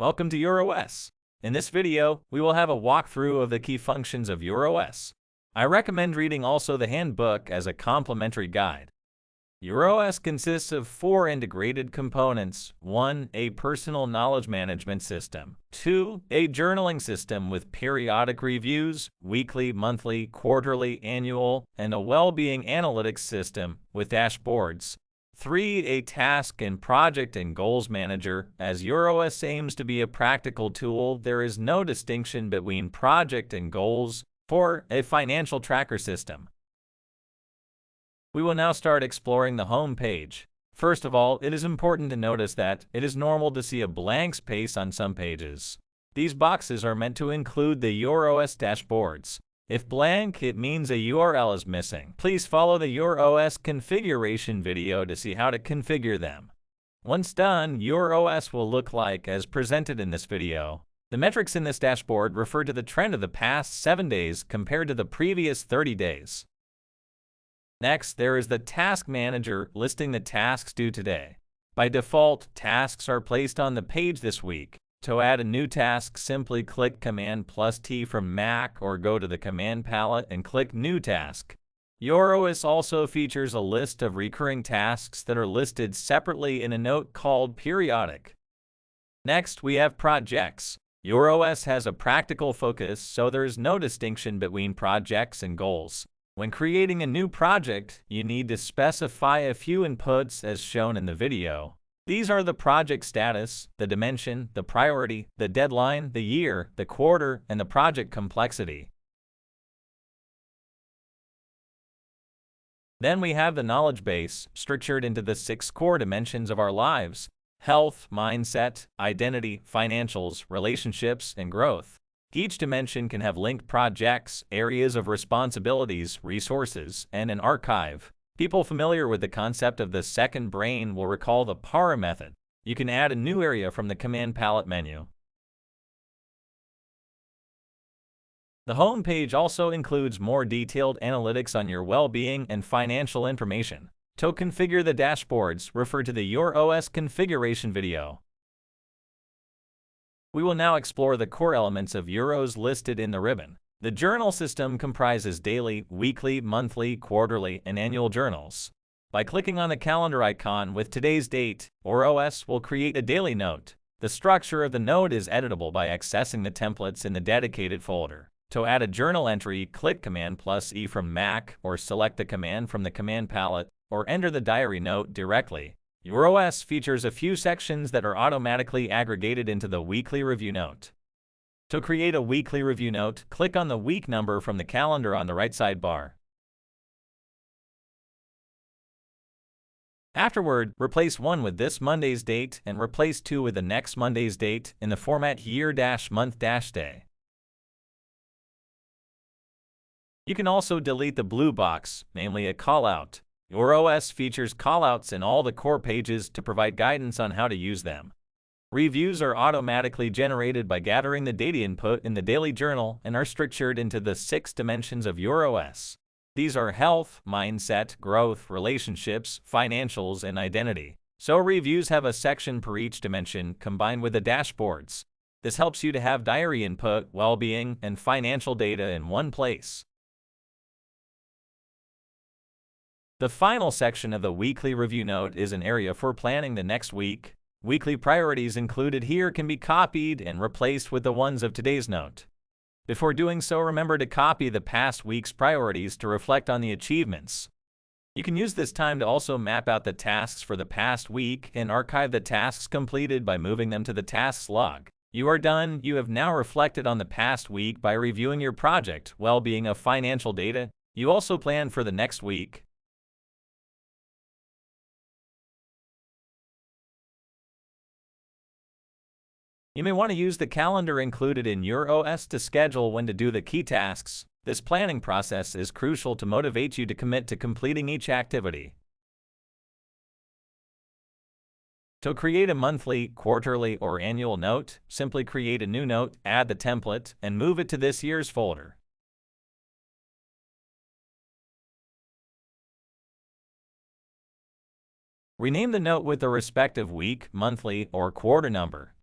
Welcome to YourOS. In this video, we will have a walkthrough of the key functions of YourOS. I recommend reading also the handbook as a complementary guide. YourOS consists of 4 integrated components. 1. A personal knowledge management system. 2. A journaling system with periodic reviews, weekly, monthly, quarterly, annual, and a well-being analytics system with dashboards. 3. A task and project and goals manager. As YourOS aims to be a practical tool, there is no distinction between project and goals. 4. A financial tracker system. We will now start exploring the home page. First of all, it is important to notice that it is normal to see a blank space on some pages. These boxes are meant to include the YourOS dashboards. If blank, it means a URL is missing. Please follow the YourOS configuration video to see how to configure them. Once done, YourOS will look like as presented in this video. The metrics in this dashboard refer to the trend of the past 7 days compared to the previous 30 days. Next, there is the Task Manager listing the tasks due today. By default, tasks are placed on the page this week. To add a new task, simply click Command+T from Mac or go to the command palette and click New Task. YourOS also features a list of recurring tasks that are listed separately in a note called Periodic. Next, we have projects. YourOS has a practical focus, so there is no distinction between projects and goals. When creating a new project, you need to specify a few inputs as shown in the video. These are the project status, the dimension, the priority, the deadline, the year, the quarter, and the project complexity. Then we have the knowledge base, structured into the 6 core dimensions of our lives: health, mindset, identity, financials, relationships, and growth. Each dimension can have linked projects, areas of responsibilities, resources, and an archive. People familiar with the concept of the second brain will recall the PARA method. You can add a new area from the command palette menu. The home page also includes more detailed analytics on your well-being and financial information. To configure the dashboards, refer to the YourOS configuration video. We will now explore the core elements of YourOS listed in the ribbon. The journal system comprises daily, weekly, monthly, quarterly, and annual journals. By clicking on the calendar icon with today's date, YourOS will create a daily note. The structure of the note is editable by accessing the templates in the dedicated folder. To add a journal entry, click Command+E from Mac or select the command from the command palette or enter the diary note directly. YourOS features a few sections that are automatically aggregated into the weekly review note. To create a weekly review note, click on the week number from the calendar on the right sidebar. Afterward, replace 1 with this Monday's date and replace 2 with the next Monday's date in the format year-month-day. You can also delete the blue box, namely a callout. YourOS features callouts in all the core pages to provide guidance on how to use them. Reviews are automatically generated by gathering the data input in the daily journal and are structured into the 6 dimensions of YourOS. These are health, mindset, growth, relationships, financials, and identity. So reviews have a section per each dimension combined with the dashboards. This helps you to have diary input, well-being, and financial data in one place. The final section of the weekly review note is an area for planning the next week. Weekly priorities included here can be copied and replaced with the ones of today's note. Before doing so, remember to copy the past week's priorities to reflect on the achievements. You can use this time to also map out the tasks for the past week and archive the tasks completed by moving them to the tasks log. You are done. You have now reflected on the past week by reviewing your project, well-being of financial data. You also plan for the next week. You may want to use the calendar included in YourOS to schedule when to do the key tasks. This planning process is crucial to motivate you to commit to completing each activity. To create a monthly, quarterly, or annual note, simply create a new note, add the template, and move it to this year's folder. Rename the note with the respective week, monthly, or quarter number.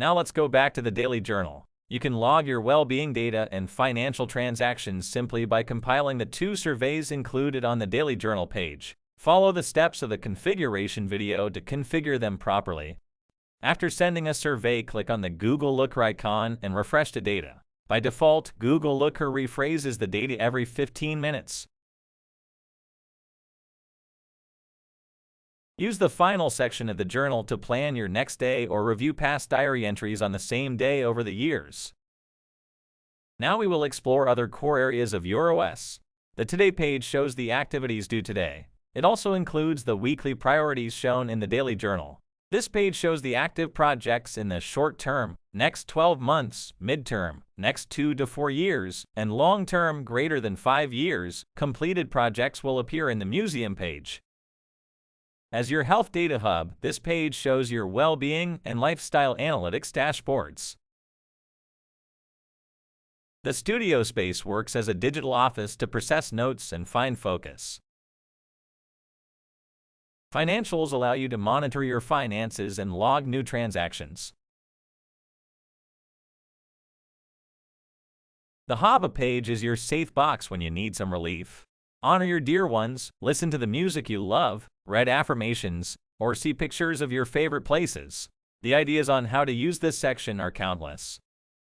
Now let's go back to the daily journal. You can log your well-being data and financial transactions simply by compiling the 2 surveys included on the daily journal page. Follow the steps of the configuration video to configure them properly. After sending a survey, click on the Google Looker icon and refresh the data. By default, Google Looker rephrases the data every 15 minutes. Use the final section of the journal to plan your next day or review past diary entries on the same day over the years. Now we will explore other core areas of YourOS. The Today page shows the activities due today. It also includes the weekly priorities shown in the daily journal. This page shows the active projects in the short term, next 12 months, midterm, next 2 to 4 years, and long term, greater than 5 years. Completed projects will appear in the museum page. As your health data hub, this page shows your well-being and lifestyle analytics dashboards. The studio space works as a digital office to process notes and find focus. Financials allow you to monitor your finances and log new transactions. The Haba page is your safe box when you need some relief. Honor your dear ones, listen to the music you love, read affirmations, or see pictures of your favorite places. The ideas on how to use this section are countless.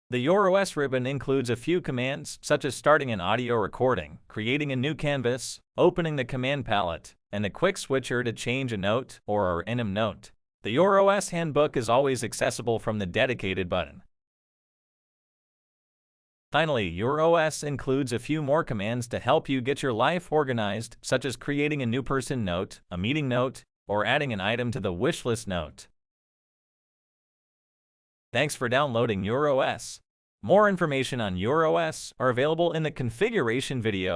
The YourOS ribbon includes a few commands, such as starting an audio recording, creating a new canvas, opening the command palette, and a quick switcher to change a note or an enum note. The YourOS handbook is always accessible from the dedicated button. Finally, YourOS includes a few more commands to help you get your life organized, such as creating a new person note, a meeting note, or adding an item to the wishlist note. Thanks for downloading YourOS. More information on YourOS are available in the configuration video.